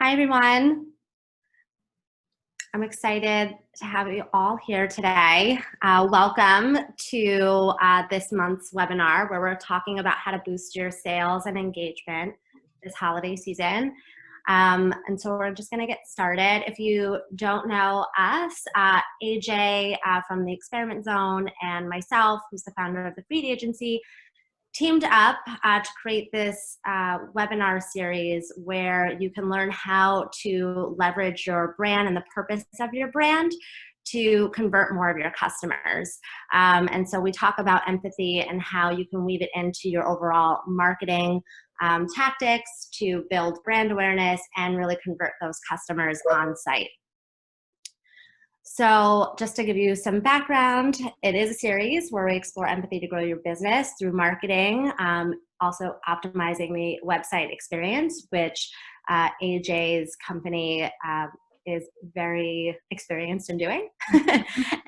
Hi, everyone. I'm excited to have you all here today. Welcome to this month's webinar where we're talking about how to boost your sales and engagement this holiday season. And so we're just going to get started. If you don't know us, AJ from the Experiment Zone and myself, who's the founder of the Freed Agency, teamed up to create this webinar series where you can learn how to leverage your brand and the purpose of your brand to convert more of your customers. And so we talk about empathy and how you can weave it into your overall marketing tactics to build brand awareness and really convert those customers on site. So just to give you some background, it is a series where we explore empathy to grow your business through marketing, also optimizing the website experience, which AJ's company is very experienced in doing.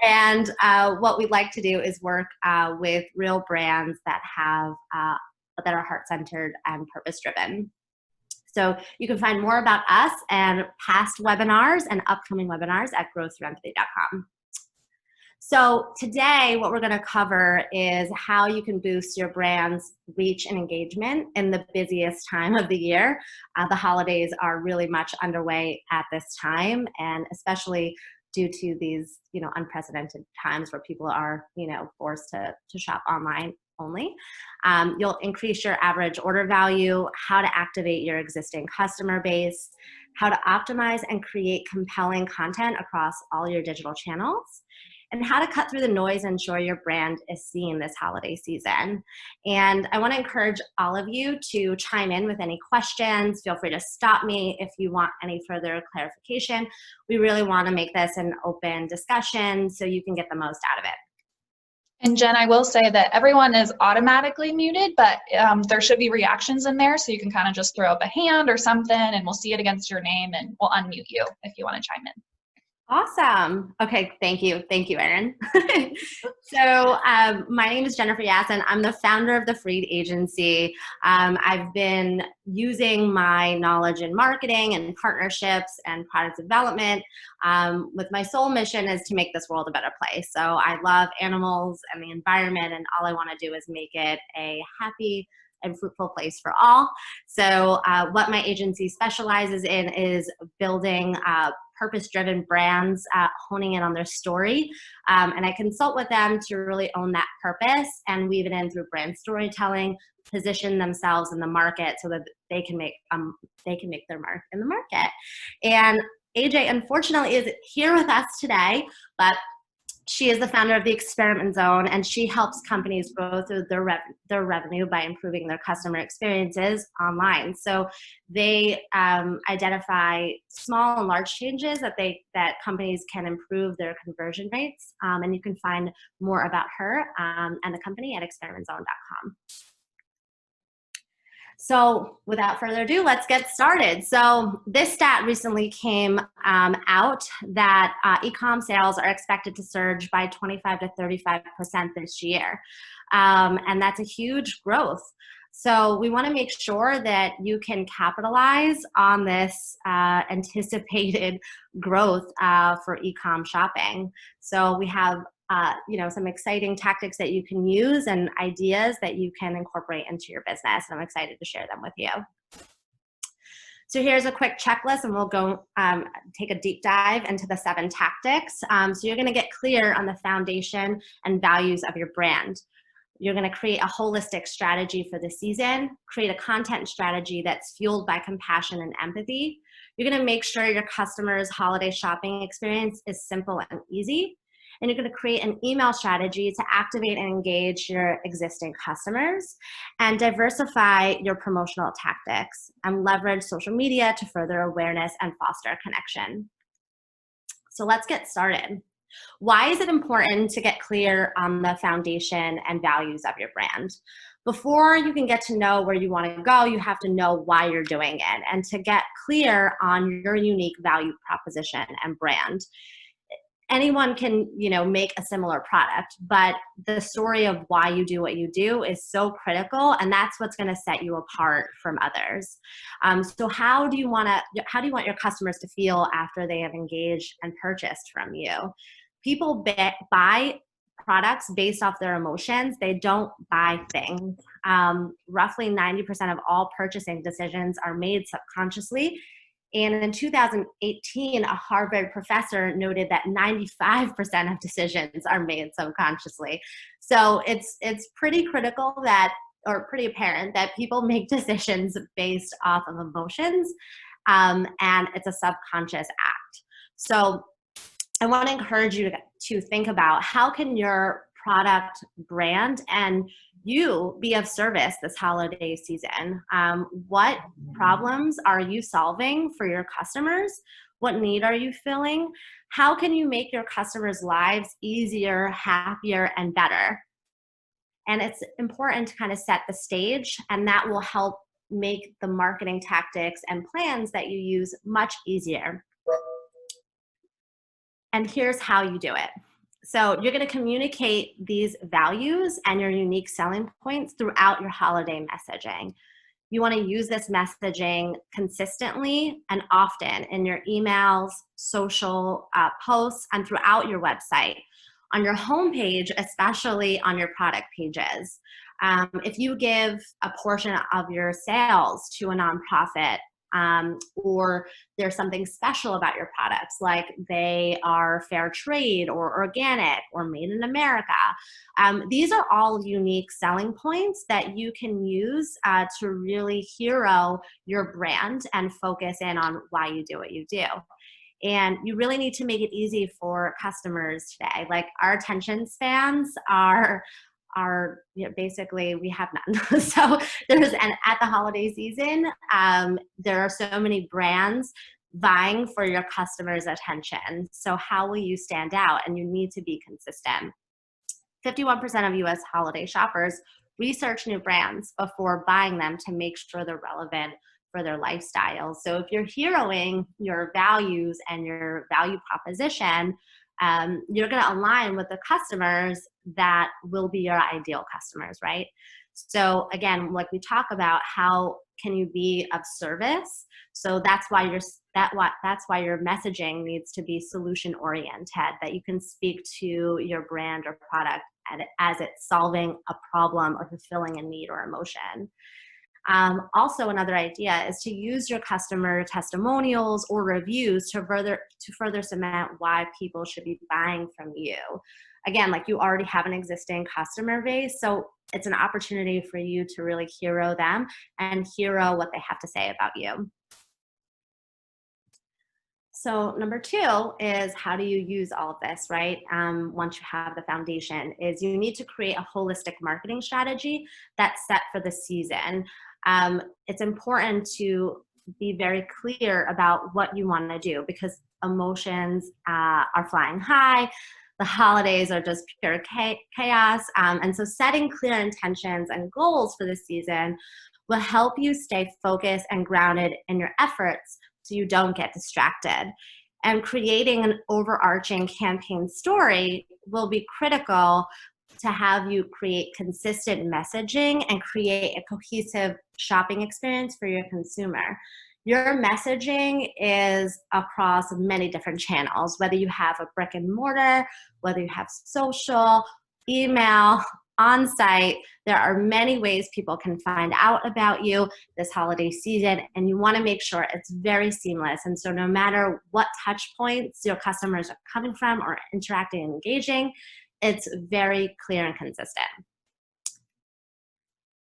And what we'd like to do is work with real brands that are heart-centered and purpose-driven. So you can find more about us and past webinars and upcoming webinars at growthroughempathy.com. So today, what we're going to cover is how you can boost your brand's reach and engagement in the busiest time of the year. The holidays are really much underway at this time, and especially due to these, unprecedented times where people are, forced to shop online only. You'll increase your average order value, how to activate your existing customer base, how to optimize and create compelling content across all your digital channels, and how to cut through the noise and ensure your brand is seen this holiday season. And I want to encourage all of you to chime in with any questions. Feel free to stop me if you want any further clarification. We really want to make this an open discussion so you can get the most out of it. And Jen, I will say that everyone is automatically muted, but there should be reactions in there, so you can kind of just throw up a hand or something, and we'll see it against your name, and we'll unmute you if you want to chime in. Awesome. Okay, thank you. Thank you, Erin. So my name is Jennifer Yassen. I'm the founder of the Freed Agency. I've been using my knowledge in marketing and partnerships and product development with my sole mission is to make this world a better place. So I love animals and the environment, and all I want to do is make it a happy and fruitful place for all. So what my agency specializes in is building purpose-driven brands, honing in on their story. And I consult with them to really own that purpose and weave it in through brand storytelling, position themselves in the market so that they can make their mark in the market. And AJ, unfortunately, isn't here with us today, but she is the founder of the Experiment Zone, and she helps companies grow through their revenue by improving their customer experiences online. So they identify small and large changes that companies can improve their conversion rates. And you can find more about her and the company at experimentzone.com. So without further ado, let's get started. So this stat recently came out that e-com sales are expected to surge by 25 to 35% this year. And that's a huge growth. So we want to make sure that you can capitalize on this anticipated growth for e-com shopping. So we have some exciting tactics that you can use and ideas that you can incorporate into your business. And I'm excited to share them with you. So here's a quick checklist, and we'll go take a deep dive into the 7 tactics. So you're going to get clear on the foundation and values of your brand. You're going to create a holistic strategy for the season, create a content strategy that's fueled by compassion and empathy. You're going to make sure your customers' holiday shopping experience is simple and easy. And you're going to create an email strategy to activate and engage your existing customers and diversify your promotional tactics and leverage social media to further awareness and foster connection. So let's get started. Why is it important to get clear on the foundation and values of your brand? Before you can get to know where you want to go, you have to know why you're doing it and to get clear on your unique value proposition and brand. anyone can, make a similar product, but the story of why you do what you do is so critical, and that's what's going to set you apart from others. So how do you want your customers to feel after they have engaged and purchased from you? People buy products based off their emotions. They don't buy things. Roughly 90% of all purchasing decisions are made subconsciously. And in 2018, a Harvard professor noted that 95% of decisions are made subconsciously. So it's pretty critical or pretty apparent that people make decisions based off of emotions, and it's a subconscious act. So I want to encourage you to think about how can your product, brand, and you be of service this holiday season. What problems are you solving for your customers? What need are you filling? How can you make your customers' lives easier, happier, and better? And it's important to kind of set the stage, and that will help make the marketing tactics and plans that you use much easier. And here's how you do it. So you're going to communicate these values and your unique selling points throughout your holiday messaging. You want to use this messaging consistently and often in your emails, social posts, and throughout your website. On your homepage, especially on your product pages. If you give a portion of your sales to a nonprofit, or there's something special about your products, like they are fair trade or organic or made in America. These are all unique selling points that you can use to really hero your brand and focus in on why you do what you do. And you really need to make it easy for customers today. Like, our attention spans are basically, we have none. So at the holiday season, there are so many brands vying for your customers' attention. So how will you stand out? And you need to be consistent. 51% of US holiday shoppers research new brands before buying them to make sure they're relevant for their lifestyle. So if you're heroing your values and your value proposition, you're going to align with the customers that will be your ideal customers, right? So again, like we talk about, how can you be of service? So that's why your messaging needs to be solution oriented, that you can speak to your brand or product as it's solving a problem or fulfilling a need or emotion. Also, another idea is to use your customer testimonials or reviews to further cement why people should be buying from you. Again, like, you already have an existing customer base, so it's an opportunity for you to really hero them and hero what they have to say about you. So number 2 is, how do you use all of this, right? Once you have the foundation, is you need to create a holistic marketing strategy that's set for the season. It's important to be very clear about what you want to do, because emotions are flying high. The holidays are just pure chaos. And so setting clear intentions and goals for the season will help you stay focused and grounded in your efforts so you don't get distracted. And creating an overarching campaign story will be critical to have you create consistent messaging and create a cohesive shopping experience for your consumer. Your messaging is across many different channels, whether you have a brick and mortar, whether you have social, email, on-site. There are many ways people can find out about you this holiday season, and you want to make sure it's very seamless. And so no matter what touch points your customers are coming from or interacting and engaging, it's very clear and consistent.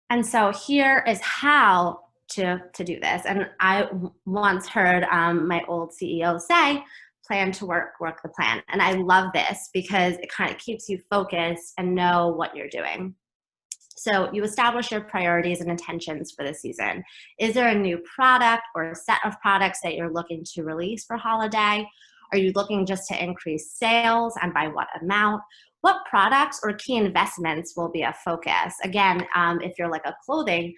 And so here is how to do this. And I once heard my old CEO say, plan to work the plan. And I love this because it kind of keeps you focused and know what you're doing. So you establish your priorities and intentions for the season. Is there a new product or a set of products that you're looking to release for holiday? Are you looking just to increase sales, and by what amount? what products or key investments will be a focus. Again, if you're like a clothing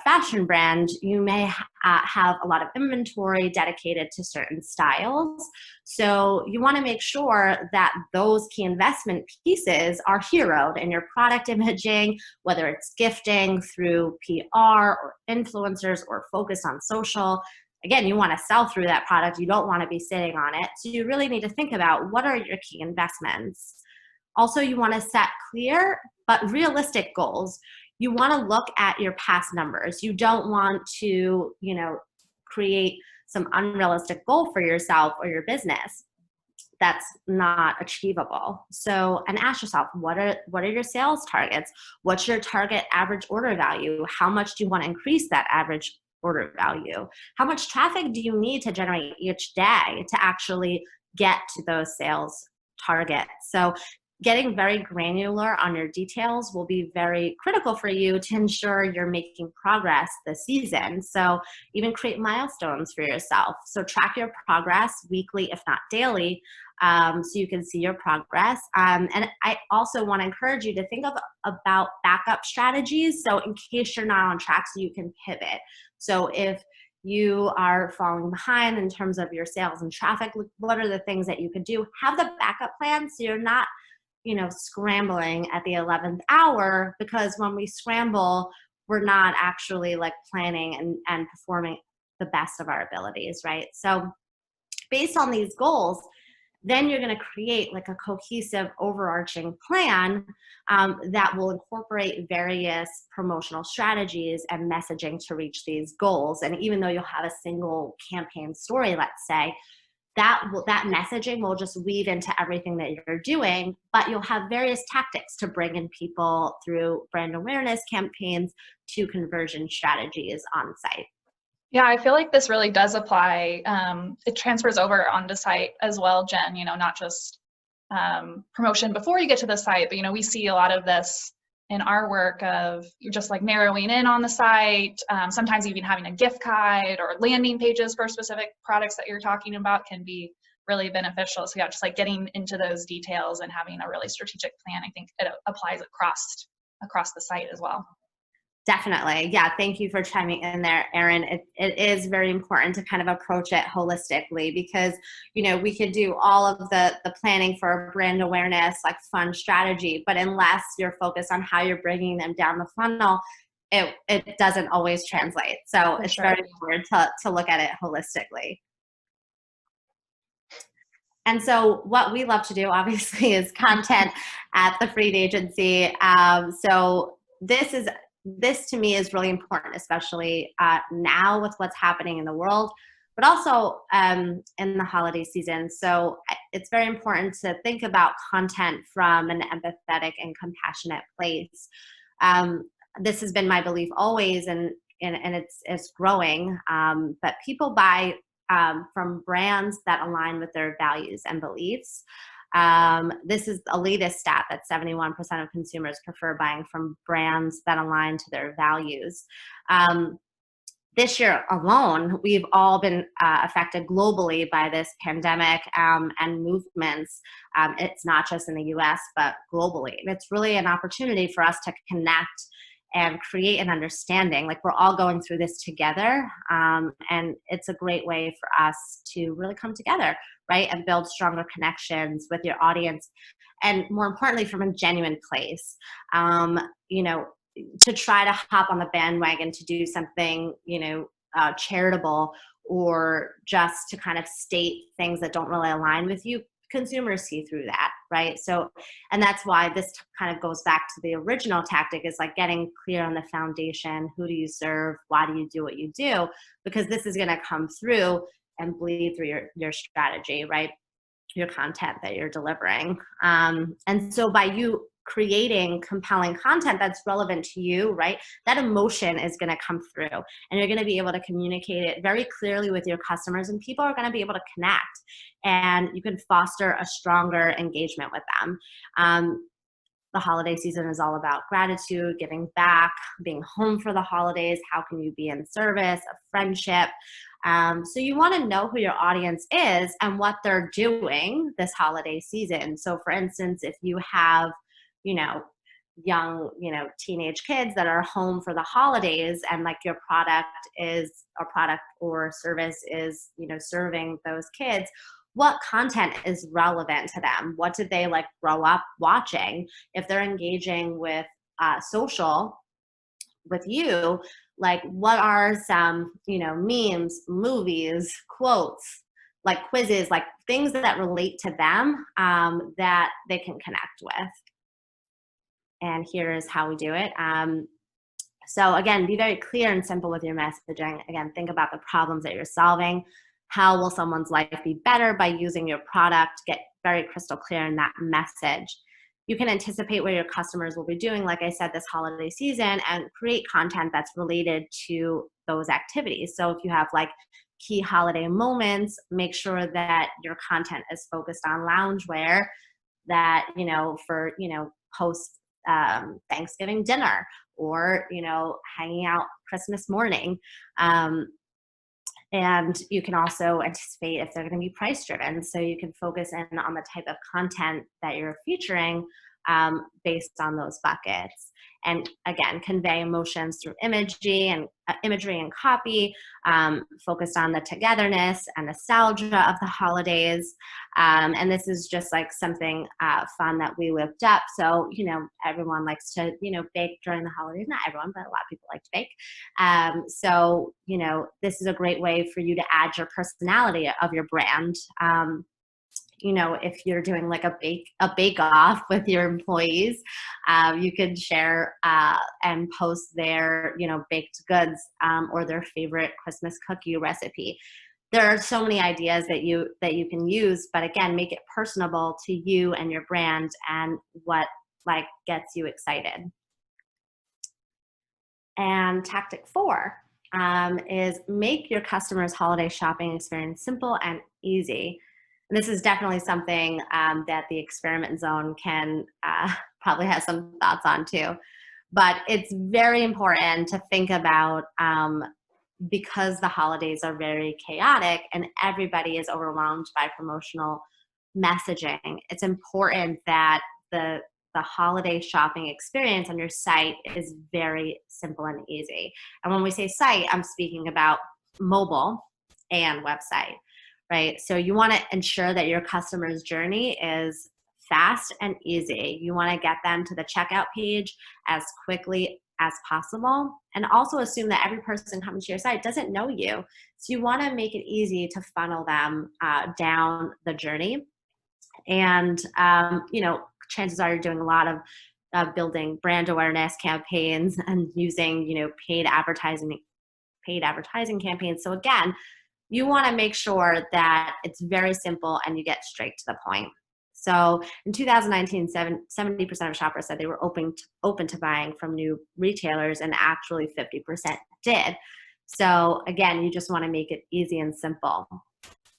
fashion brand, you may have a lot of inventory dedicated to certain styles. So you want to make sure that those key investment pieces are heroed in your product imaging, whether it's gifting through PR or influencers or focus on social. Again, you want to sell through that product. You don't want to be sitting on it. So you really need to think about what are your key investments. Also, you want to set clear but realistic goals. You want to look at your past numbers. You don't want to, create some unrealistic goal for yourself or your business that's not achievable. So, and ask yourself, what are your sales targets? What's your target average order value? How much do you want to increase that average order value? How much traffic do you need to generate each day to actually get to those sales targets? So getting very granular on your details will be very critical for you to ensure you're making progress this season. So even create milestones for yourself. So track your progress weekly, if not daily, so you can see your progress. And I also want to encourage you to think about backup strategies. So in case you're not on track, so you can pivot. So if you are falling behind in terms of your sales and traffic, what are the things that you could do? Have the backup plan so you're not scrambling at the 11th hour, because when we scramble, we're not actually like planning and performing the best of our abilities, right? So based on these goals, then you're going to create like a cohesive overarching plan that will incorporate various promotional strategies and messaging to reach these goals. And even though you'll have a single campaign story, let's say, that messaging will just weave into everything that you're doing, but you'll have various tactics to bring in people through brand awareness campaigns to conversion strategies on site. Yeah, I feel like this really does apply. It transfers over onto site as well, Jen, not just promotion before you get to the site, but, we see a lot of this in our work of just like narrowing in on the site, sometimes even having a gift guide or landing pages for specific products that you're talking about can be really beneficial. So yeah, just like getting into those details and having a really strategic plan, I think it applies across the site as well. Definitely. Yeah. Thank you for chiming in there, Erin. It is very important to kind of approach it holistically because, we could do all of the planning for brand awareness, like fun strategy, but unless you're focused on how you're bringing them down the funnel, it doesn't always translate. So it's very important to look at it holistically. And so what we love to do, obviously, is content at the Freed Agency. So this to me is really important, especially now with what's happening in the world, but also in the holiday season. So it's very important to think about content from an empathetic and compassionate place. This has been my belief always, and it's growing. But people buy from brands that align with their values and beliefs. This is a latest stat that 71% of consumers prefer buying from brands that align to their values. This year alone, we've all been affected globally by this pandemic and movements. It's not just in the US, but globally. And it's really an opportunity for us to connect and create an understanding. Like, we're all going through this together. And it's a great way for us to really come together, right? And build stronger connections with your audience. And more importantly, from a genuine place, to try to hop on the bandwagon to do something, charitable, or just to kind of state things that don't really align with you. Consumers see through that, right? So, and that's why this kind of goes back to the original tactic, is like getting clear on the foundation. Who do you serve? Why do you do what you do? Because this is going to come through and bleed through your strategy, right? Your content that you're delivering. And so by you creating compelling content that's relevant to you, right, that emotion is going to come through, and you're going to be able to communicate it very clearly with your customers, and people are going to be able to connect, and you can foster a stronger engagement with them. The holiday season is all about gratitude, giving back, being home for the holidays. How can you be in service of friendship? So you want to know who your audience is and what they're doing this holiday season. So for instance, if you have, you know, young, teenage kids that are home for the holidays and like your product is a product or service is, serving those kids, what content is relevant to them? What did they like grow up watching? If they're engaging with social with you, like what are some, memes, movies, quotes, like quizzes, like things that relate to them that they can connect with. And here's how we do it. So again, be very clear and simple with your messaging. Again, think about the problems that you're solving. How will someone's life be better by using your product? Get very crystal clear in that message. You can anticipate what your customers will be doing, like I said, this holiday season, and create content that's related to those activities. So if you have like key holiday moments, make sure that your content is focused on loungewear that, for, post Thanksgiving dinner or, hanging out Christmas morning. And you can also anticipate if they're going to be price driven. So you can focus in on the type of content that you're featuring based on those buckets. And again, convey emotions through imagery and copy, focused on the togetherness and nostalgia of the holidays. And this is just like something fun that we whipped up. So, everyone likes to, bake during the holidays. Not everyone, but a lot of people like to bake. So, this is a great way for you to add your personality of your brand. If you're doing like a bake off with your employees, you could share and post their, baked goods or their favorite Christmas cookie recipe. There are so many ideas that you can use, but again, make it personable to you and your brand and what like gets you excited. And tactic 4 is make your customers' holiday shopping experience simple and easy. And this is definitely something that the experiment zone can probably have some thoughts on too. But it's very important to think about because the holidays are very chaotic and everybody is overwhelmed by promotional messaging. It's important that the holiday shopping experience on your site is very simple and easy. And when we say site, I'm speaking about mobile and website. Right? So you want to ensure that your customer's journey is fast and easy. You want to get them to the checkout page as quickly as possible, and also assume that every person coming to your site doesn't know you. So you want to make it easy to funnel them down the journey. And, chances are you're doing a lot of building brand awareness campaigns and using, paid advertising campaigns. So again, you want to make sure that it's very simple and you get straight to the point. So in 2019, 70% of shoppers said they were open to buying from new retailers, and actually 50% did. So again, you just want to make it easy and simple.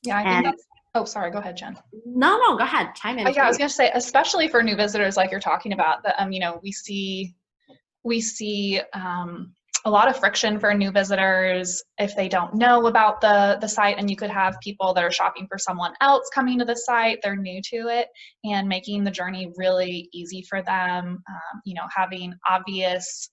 Yeah, I think that's, oh, sorry, go ahead, Jen. No, go ahead, chime in. Yeah, I was going to say, especially for new visitors like you're talking about, that we see a lot of friction for new visitors if they don't know about the site, and you could have people that are shopping for someone else coming to the site, they're new to it, and making the journey really easy for them, having obvious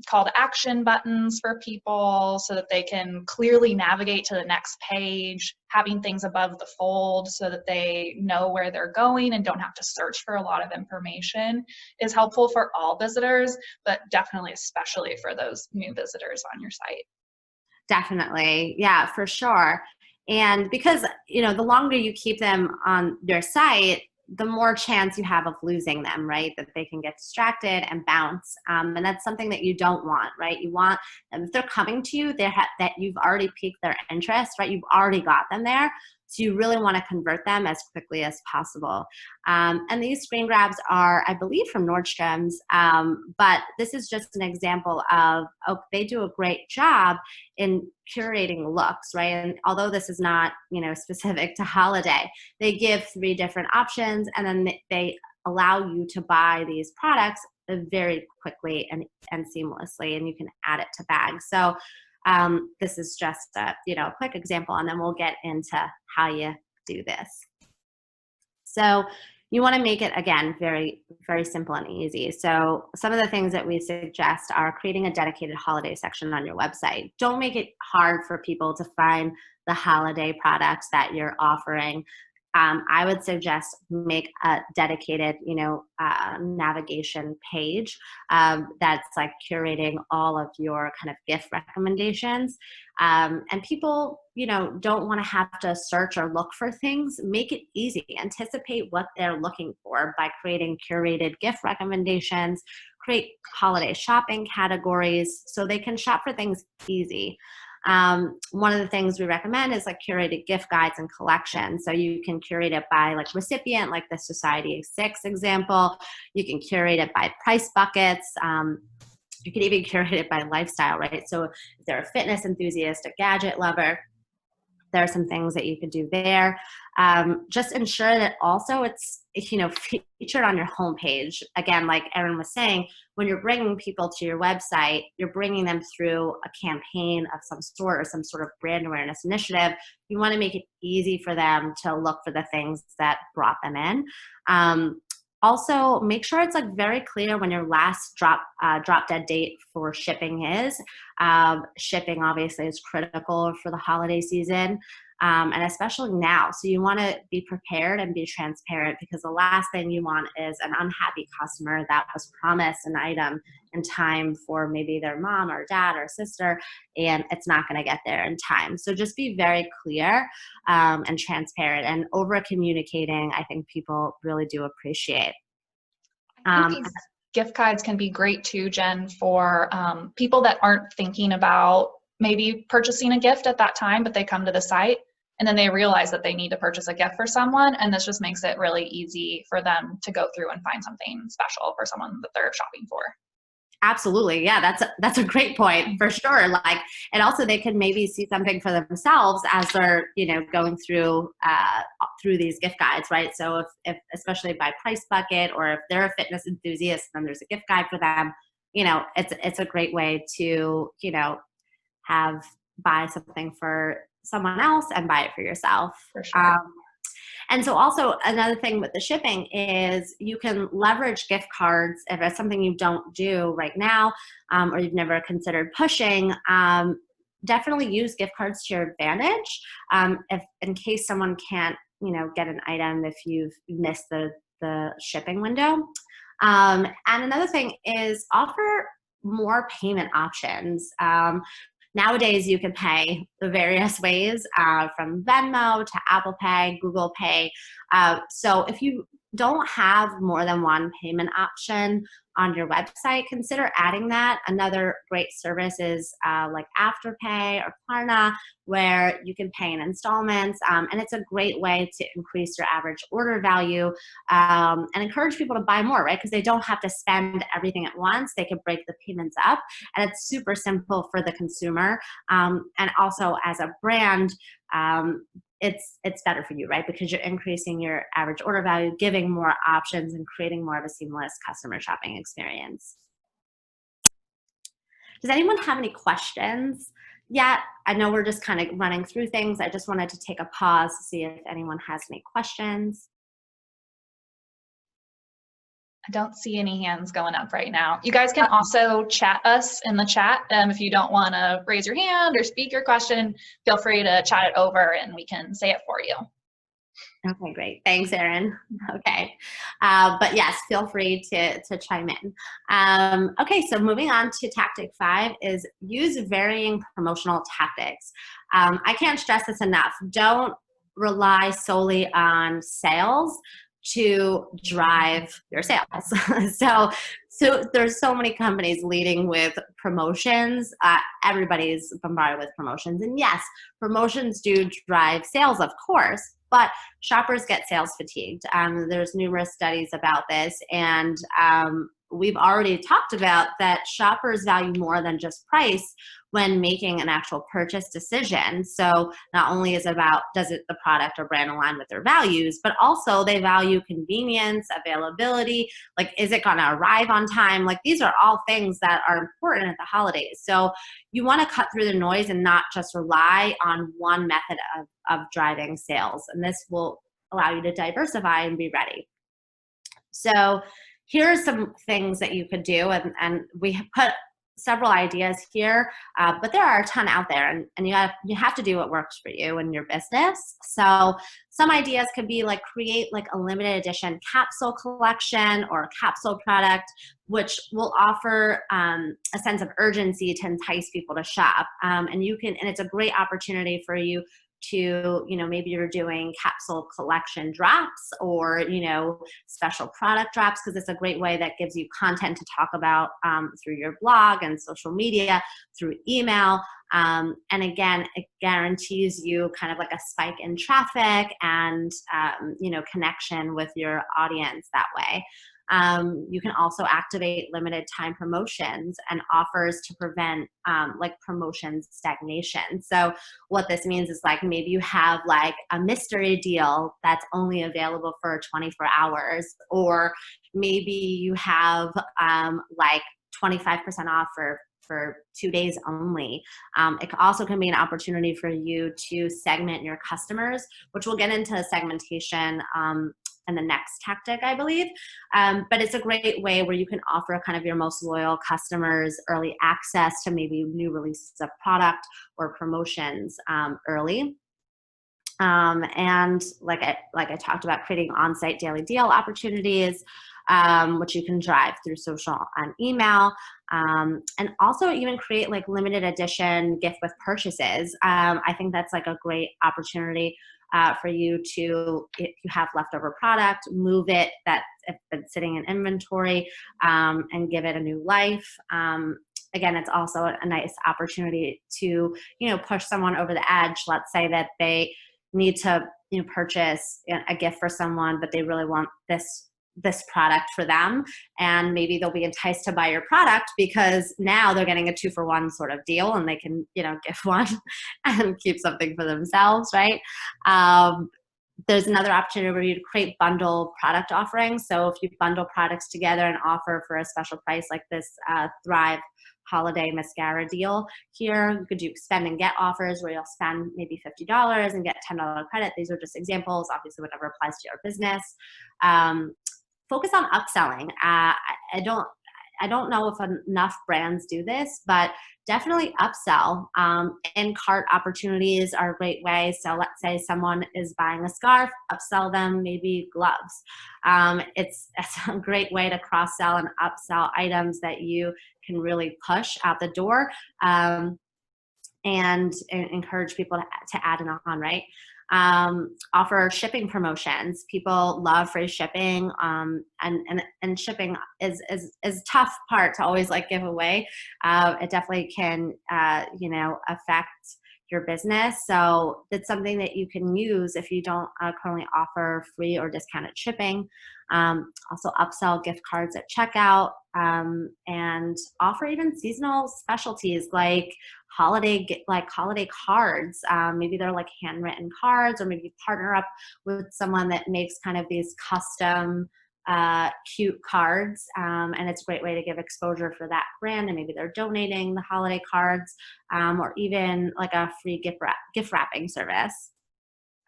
call to action buttons for people so that they can clearly navigate to the next page, having things above the fold so that they know where they're going and don't have to search for a lot of information is helpful for all visitors, but definitely especially for those new visitors on your site. Definitely. Yeah, for sure. And because, the longer you keep them on your site, the more chance you have of losing them, right? That they can get distracted and bounce. And that's something that you don't want, right? You want them, if they're coming to you, that you've already piqued their interest, right? You've already got them there. So you really want to convert them as quickly as possible. And these screen grabs are, I believe, from Nordstrom's, but this is just an example of, they do a great job in curating looks, right? And although this is not, specific to holiday, they give 3 different options, and then they allow you to buy these products very quickly and seamlessly, and you can add it to bags. So This is just a, a quick example, and then we'll get into how you do this. So you want to make it, again, very, very simple and easy. So some of the things that we suggest are creating a dedicated holiday section on your website. Don't make it hard for people to find the holiday products that you're offering. I would suggest make a dedicated, navigation page that's like curating all of your kind of gift recommendations. And people, don't want to have to search or look for things. Make it easy. Anticipate what they're looking for by creating curated gift recommendations. Create holiday shopping categories so they can shop for things easy. One of the things we recommend is like curated gift guides and collections. So you can curate it by like recipient, like the Society of Six example. You can curate it by price buckets. You can even curate it by lifestyle, right? So if they're a fitness enthusiast, a gadget lover, there are some things that you could do there. Just ensure that also it's, featured on your homepage. Again, like Erin was saying, when you're bringing people to your website, you're bringing them through a campaign of some sort or some sort of brand awareness initiative. You want to make it easy for them to look for the things that brought them in. Also, make sure it's like very clear when your last drop dead date for shipping is. Shipping obviously is critical for the holiday season, and especially now. So you want to be prepared and be transparent, because the last thing you want is an unhappy customer that was promised an item in time for maybe their mom or dad or sister, and it's not going to get there in time. So just be very clear and transparent, and over communicating, I think people really do appreciate. I think these gift guides can be great too, Jen, for people that aren't thinking about maybe purchasing a gift at that time, but they come to the site and then they realize that they need to purchase a gift for someone, and this just makes it really easy for them to go through and find something special for someone that they're shopping for. Absolutely. Yeah, that's a great point for sure. Like, and also they can maybe see something for themselves as they're, going through these gift guides, right? So if especially by price bucket, or if they're a fitness enthusiast, then there's a gift guide for them. It's a great way to, buy something for someone else and buy it for yourself. For sure. And so also another thing with the shipping is you can leverage gift cards if it's something you don't do right now, or you've never considered pushing. Definitely use gift cards to your advantage. If in case someone can't, get an item if you've missed the shipping window. And another thing is offer more payment options. Nowadays, you can pay the various ways, from Venmo to Apple Pay, Google Pay. So if you don't have more than one payment option on your website, consider adding that. Another great service is like Afterpay or Klarna, where you can pay in installments. And it's a great way to increase your average order value and encourage people to buy more, right? Because they don't have to spend everything at once. They can break the payments up, and it's super simple for the consumer. And also as a brand, it's better for you, right? Because you're increasing your average order value, giving more options, and creating more of a seamless customer shopping experience. Does anyone have any questions yet? I know we're just kind of running through things. I just wanted to take a pause to see if anyone has any questions. I don't see any hands going up right now. You guys can also chat us in the chat. If you don't want to raise your hand or speak your question, feel free to chat it over and we can say it for you. Okay, great. Thanks, Erin. Okay. But yes, feel free to chime in. Okay, so moving on to tactic 5 is use varying promotional tactics. I can't stress this enough. Don't rely solely on sales to drive your sales. So there's so many companies leading with promotions. Everybody's bombarded with promotions. And yes, promotions do drive sales, of course, but shoppers get sales fatigued. There's numerous studies about this. And we've already talked about that shoppers value more than just price when making an actual purchase decision. So not only is it about does it the product or brand align with their values, but also they value convenience, availability, like is it gonna arrive on time? Like these are all things that are important at the holidays. So you wanna cut through the noise and not just rely on one method of driving sales. And this will allow you to diversify and be ready. So here are some things that you could do, and we have put several ideas here, but there are a ton out there, and you have to do what works for you and your business. So some ideas could be like create like a limited edition capsule collection or capsule product, which will offer a sense of urgency to entice people to shop. And it's a great opportunity for you to, maybe you're doing capsule collection drops or, special product drops, because it's a great way that gives you content to talk about through your blog and social media, through email. And again, it guarantees you kind of like a spike in traffic and, connection with your audience that way. You can also activate limited time promotions and offers to prevent like promotion stagnation. So what this means is like maybe you have like a mystery deal that's only available for 24 hours, or maybe you have like 25% off for 2 days only. It also can be an opportunity for you to segment your customers, which we'll get into segmentation and the next tactic, I believe. But it's a great way where you can offer kind of your most loyal customers early access to maybe new releases of product or promotions early. And like I talked about, creating on-site daily deal opportunities, which you can drive through social and email, and also even create like limited edition gift with purchases. I think that's like a great opportunity for you to, if you have leftover product, move it that's been sitting in inventory and give it a new life. Again, it's also a nice opportunity to, push someone over the edge. Let's say that they need to, purchase a gift for someone, but they really want this product for them, and maybe they'll be enticed to buy your product because now they're getting a 2-for-1 sort of deal, and they can, gift one and keep something for themselves, right? There's another opportunity where you create bundle product offerings. So if you bundle products together and offer for a special price, like this Thrive holiday mascara deal here, you could do spend and get offers where you'll spend maybe $50 and get $10 credit. These are just examples, obviously whatever applies to your business. Focus on upselling. I don't know if enough brands do this, but definitely upsell. In-cart opportunities are a great way. So let's say someone is buying a scarf, upsell them maybe gloves. It's a great way to cross-sell and upsell items that you can really push out the door and encourage people to add it on, right? Offer shipping promotions. People love free shipping, and shipping is tough part to always like give away. It definitely can, affect your business. So it's something that you can use if you don't currently offer free or discounted shipping. Also upsell gift cards at checkout, and offer even seasonal specialties like holiday cards. Maybe they're like handwritten cards, or maybe you partner up with someone that makes kind of these custom cute cards, and it's a great way to give exposure for that brand, and maybe they're donating the holiday cards, or even like a free gift wrapping service.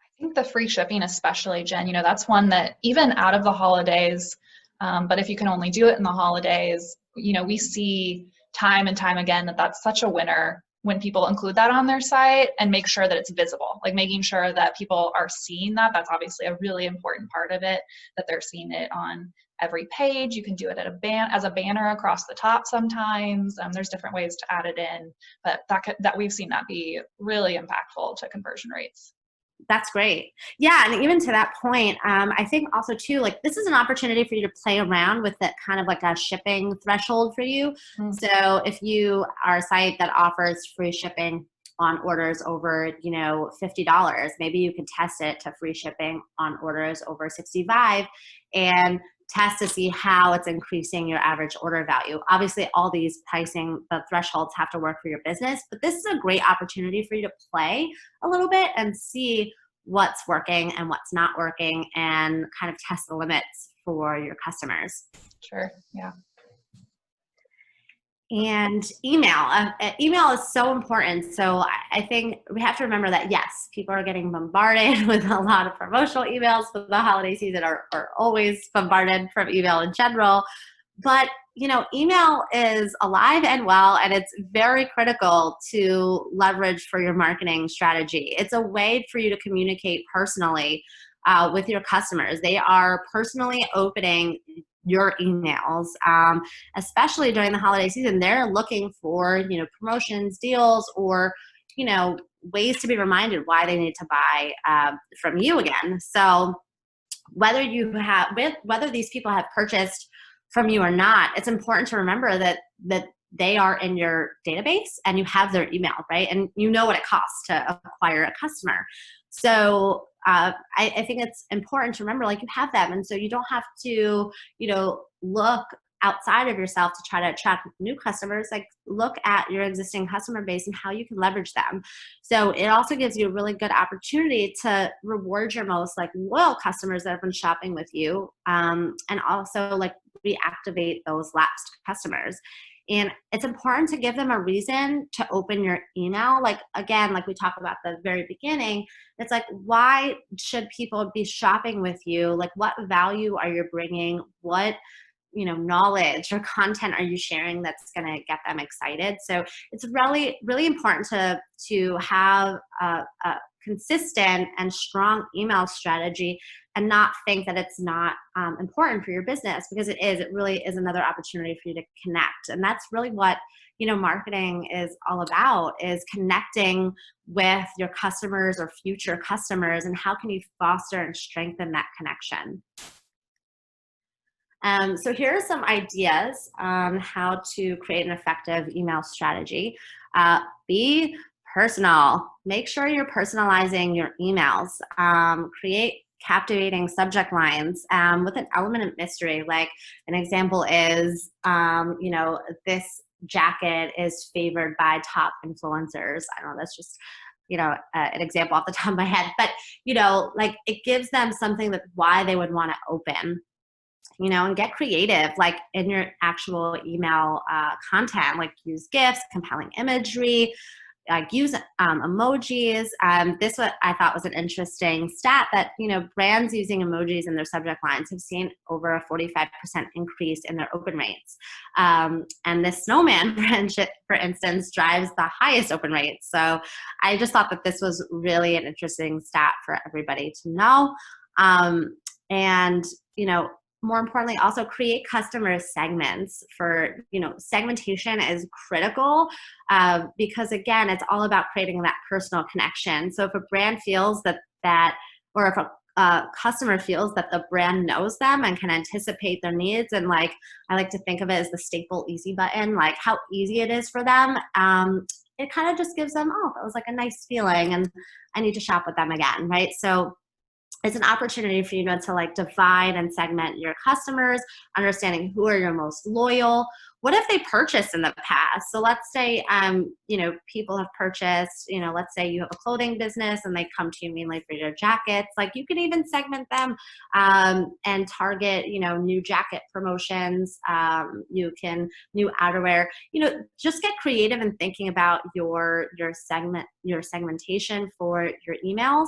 I think the free shipping especially, Jen, that's one that even out of the holidays, but if you can only do it in the holidays, we see time and time again that that's such a winner when people include that on their site and make sure that it's visible, like making sure that people are seeing that. That's obviously a really important part of it, that they're seeing it on every page. You can do it at as a banner across the top sometimes. There's different ways to add it in, but that we've seen that be really impactful to conversion rates. That's great. Yeah, and even to that point, I think also too, like this is an opportunity for you to play around with that kind of like a shipping threshold for you. So if you are a site that offers free shipping on orders over, $50, maybe you can test it to free shipping on orders over $65, and test to see how it's increasing your average order value. Obviously, all these pricing, the thresholds have to work for your business, but this is a great opportunity for you to play a little bit and see what's working and what's not working and kind of test the limits for your customers. Sure. Yeah. And email. Email is so important. So I think we have to remember that, yes, people are getting bombarded with a lot of promotional emails for the holiday season, or always bombarded from email in general. But, email is alive and well, and it's very critical to leverage for your marketing strategy. It's a way for you to communicate personally with your customers. They are personally opening your emails, especially during the holiday season. They're looking for, promotions, deals, or, ways to be reminded why they need to buy from you again. So whether these people have purchased from you or not, it's important to remember that they are in your database and you have their email, right? And you know what it costs to acquire a customer. So I think it's important to remember, like, you have them. And so you don't have to, look outside of yourself to try to attract new customers. Like, look at your existing customer base and how you can leverage them. So it also gives you a really good opportunity to reward your most loyal customers that have been shopping with you, and also reactivate those lapsed customers. And it's important to give them a reason to open your email. Again, like we talked about at the very beginning, it's why should people be shopping with you? What value are you bringing? What knowledge or content are you sharing that's going to get them excited? So it's really, really important to have a consistent and strong email strategy, and not think that it's not important for your business, because it is. It really is another opportunity for you to connect. And that's really what, marketing is all about, is connecting with your customers or future customers, and how can you foster and strengthen that connection. So here are some ideas on how to create an effective email strategy. Be personal. Make sure you're personalizing your emails. Create captivating subject lines with an element of mystery. Like, an example is, this jacket is favored by top influencers. I don't know, that's just an example off the top of my head. But, it gives them something that why they would want to open. And get creative, in your actual email content, use GIFs, compelling imagery, use emojis. This what I thought was an interesting stat, that, brands using emojis in their subject lines have seen over a 45% increase in their open rates. And this snowman branch, for instance, drives the highest open rates. So I just thought that this was really an interesting stat for everybody to know. And, more importantly, also create customer segments. Segmentation is critical, because, again, it's all about creating that personal connection. So if a brand feels or if a customer feels that the brand knows them and can anticipate their needs, and I like to think of it as the staple easy button, how easy it is for them, it kind of just gives them, oh, that was a nice feeling, and I need to shop with them again, right? So it's an opportunity for you to divide and segment your customers, understanding who are your most loyal. What if they purchased in the past? So let's say, people have purchased, let's say you have a clothing business and they come to you mainly for your jackets. You can even segment them and target, new jacket promotions. You can new outerwear. Just get creative in thinking about your segmentation for your emails.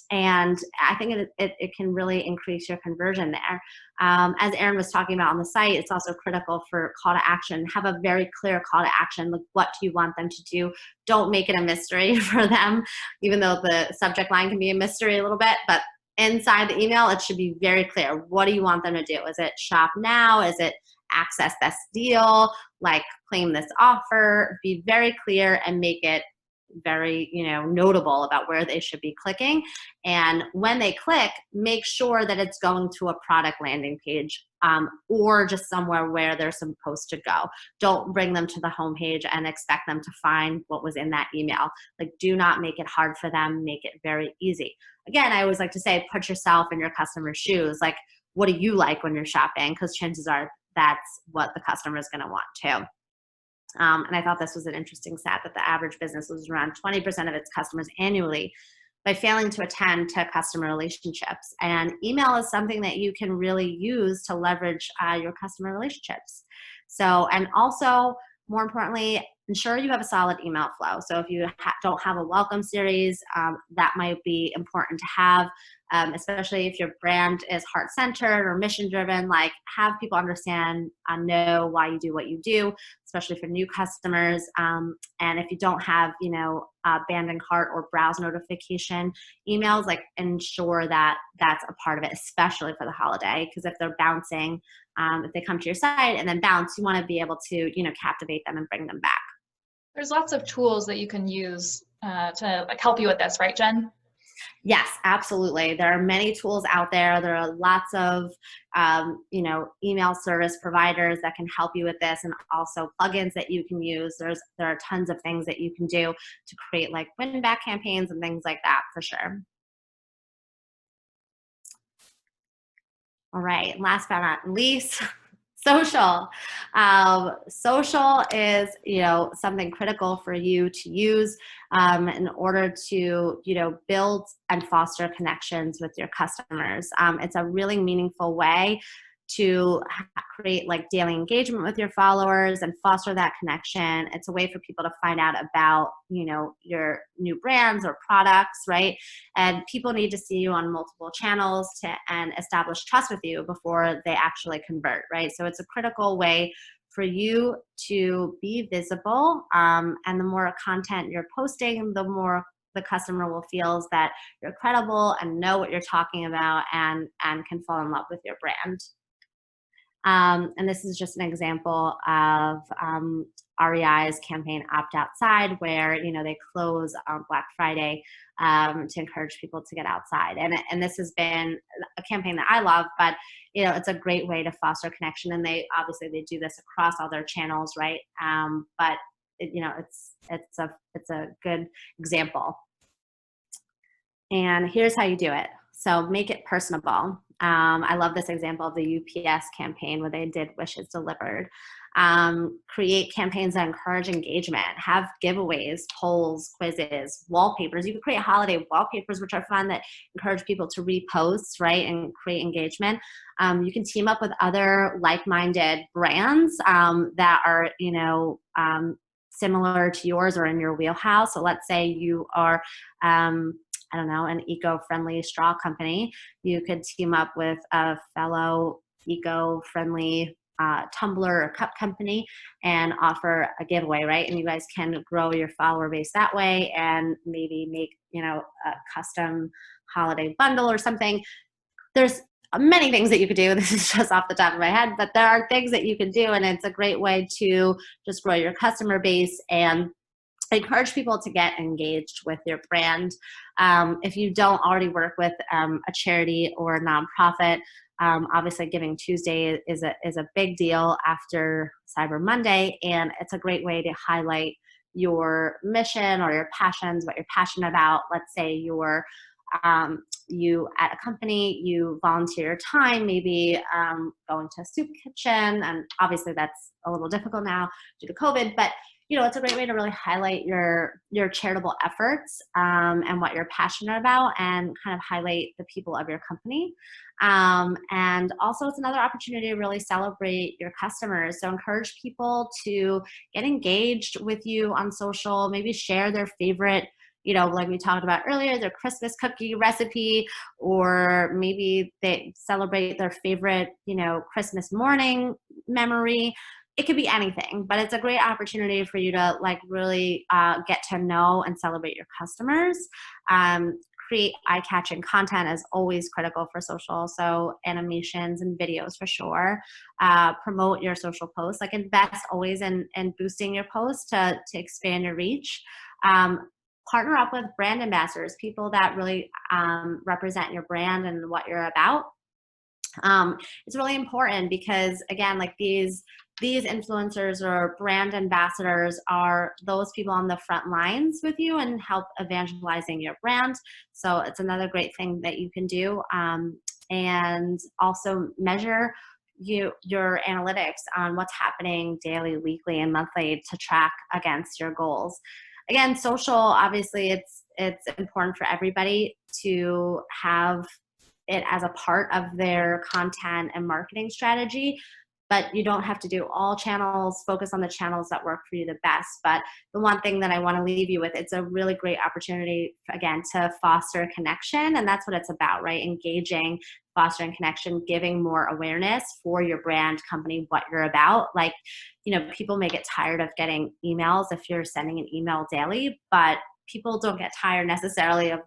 And I think it can really increase your conversion there. As Erin was talking about on the site, it's also critical for call to action. Have a very clear call to action. What do you want them to do? Don't make it a mystery for them, even though the subject line can be a mystery a little bit. But inside the email, it should be very clear. What do you want them to do? Is it shop now? Is it access this deal? Claim this offer? Be very clear and make it very notable about where they should be clicking. And when they click, make sure that it's going to a product landing page, or just somewhere where they're supposed to go. Don't bring them to the homepage and expect them to find what was in that email. Do not make it hard for them. Make it very easy. Again, I always like to say, put yourself in your customer's shoes. what do you like when you're shopping? Because chances are that's what the customer is going to want too. And I thought this was an interesting stat that the average business loses around 20% of its customers annually by failing to attend to customer relationships. And email is something that you can really use to leverage your customer relationships. So, and also, more importantly, ensure you have a solid email flow. So if you don't have a welcome series, that might be important to have, especially if your brand is heart-centered or mission-driven. Like, have people understand, know why you do what you do, especially for new customers. And if you don't have, abandoned cart or browse notification emails, like, ensure that that's a part of it, especially for the holiday. Because if they're bouncing, if they come to your site and then bounce, you want to be able to, captivate them and bring them back. There's lots of tools that you can use to like help you with this, right, Jen? Yes, absolutely. There are many tools out there. There are lots of, email service providers that can help you with this, and also plugins that you can use. There are tons of things that you can do to create like win back campaigns and things like that for sure. All right, last but not least, social. Social is, something critical for you to use in order to, build and foster connections with your customers. It's a really meaningful way to create like daily engagement with your followers and foster that connection. It's a way for people to find out about, your new brands or products, right? And people need to see you on multiple channels and establish trust with you before they actually convert, right? So it's a critical way for you to be visible. And the more content you're posting, the more the customer will feel that you're credible and know what you're talking about and can fall in love with your brand. And this is just an example of REI's campaign Opt Outside, where they close on Black Friday to encourage people to get outside. And this has been a campaign that I love, but it's a great way to foster connection. And they do this across all their channels, right? But it's a good example. And here's how you do it. So make it personable. I love this example of the UPS campaign where they did wishes delivered. Create campaigns that encourage engagement. Have giveaways, polls, quizzes, wallpapers. You can create holiday wallpapers, which are fun, that encourage people to repost, right, and create engagement. You can team up with other like-minded brands that are, similar to yours or in your wheelhouse. So let's say you are an eco-friendly straw company. You could team up with a fellow eco-friendly tumbler or cup company and offer a giveaway, right? And you guys can grow your follower base that way and maybe make, a custom holiday bundle or something. There's many things that you could do. This is just off the top of my head, but there are things that you can do, and it's a great way to just grow your customer base and encourage people to get engaged with your brand. If you don't already work with a charity or a nonprofit, obviously Giving Tuesday is a big deal after Cyber Monday, and it's a great way to highlight your mission or your passions, what you're passionate about. Let's say you at a company, you volunteer your time, maybe going to a soup kitchen, and obviously that's a little difficult now due to COVID, but it's a great way to really highlight your charitable efforts and what you're passionate about, and kind of highlight the people of your company. And also it's another opportunity to really celebrate your customers. So encourage people to get engaged with you on social, maybe share their favorite, like we talked about earlier, their Christmas cookie recipe, or maybe they celebrate their favorite, Christmas morning memory. It could be anything, but it's a great opportunity for you to like really get to know and celebrate your customers. Create eye-catching content is always critical for social, so animations and videos for sure. Promote your social posts, like invest always in boosting your posts to expand your reach. Partner up with brand ambassadors, people that really represent your brand and what you're about. It's really important because, again, like these influencers or brand ambassadors are those people on the front lines with you and help evangelizing your brand. So it's another great thing that you can do. and also measure your analytics on what's happening daily, weekly, and monthly to track against your goals. Again, social, obviously, it's important for everybody to have it as a part of their content and marketing strategy, but you don't have to do all channels. Focus on the channels that work for you the best. But the one thing that I want to leave you with, it's a really great opportunity, again, to foster connection. And that's what it's about, right? Engaging, fostering connection, giving more awareness for your brand, company, what you're about. Like, people may get tired of getting emails if you're sending an email daily, but people don't get tired necessarily of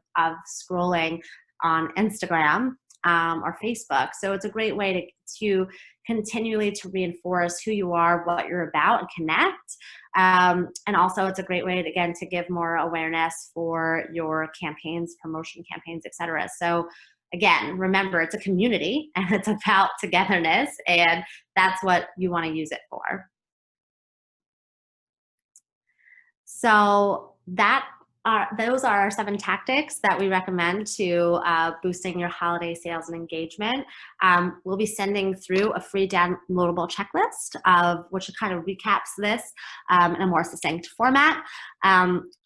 scrolling on Instagram or Facebook. So it's a great way to continually to reinforce who you are, what you're about, and connect. And also it's a great way, again, to give more awareness for your campaigns, promotion campaigns, etc. So again, remember, it's a community and it's about togetherness, and that's what you want to use it for. So those are our 7 tactics that we recommend to boosting your holiday sales and engagement. We'll be sending through a free downloadable checklist which kind of recaps this in a more succinct format.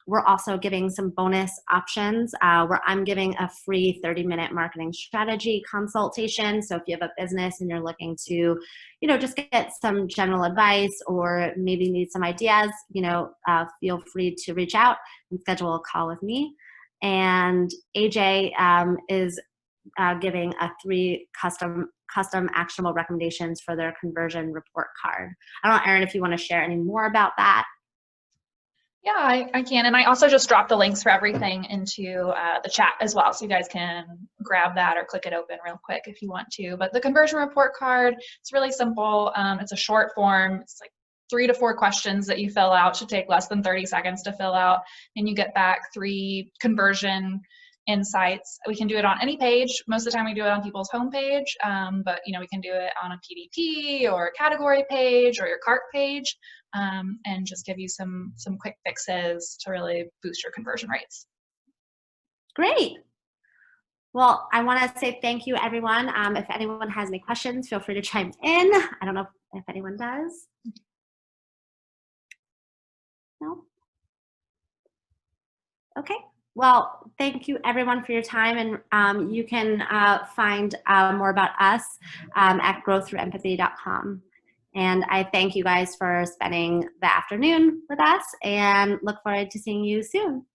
We're also giving some bonus options where I'm giving a free 30-minute marketing strategy consultation. So if you have a business and you're looking to, just get some general advice or maybe need some ideas, feel free to reach out and schedule a call with me. And AJ is giving 3 custom actionable recommendations for their conversion report card. I don't know, Erin, if you want to share any more about that. Yeah, I can. And I also just dropped the links for everything into the chat as well. So you guys can grab that or click it open real quick if you want to. But the conversion report card, it's really simple. It's a short form. It's like 3 to 4 questions that you fill out. Should take less than 30 seconds to fill out. And you get back 3 conversion insights. We can do it on any page. Most of the time we do it on people's homepage, but we can do it on a PDP or a category page or your cart page, and just give you some quick fixes to really boost your conversion rates. Great. Well, I want to say thank you, everyone. If anyone has any questions, feel free to chime in. I don't know if anyone does. No? Okay. Well, thank you, everyone, for your time. And you can find more about us at growththroughempathy.com. And I thank you guys for spending the afternoon with us and look forward to seeing you soon.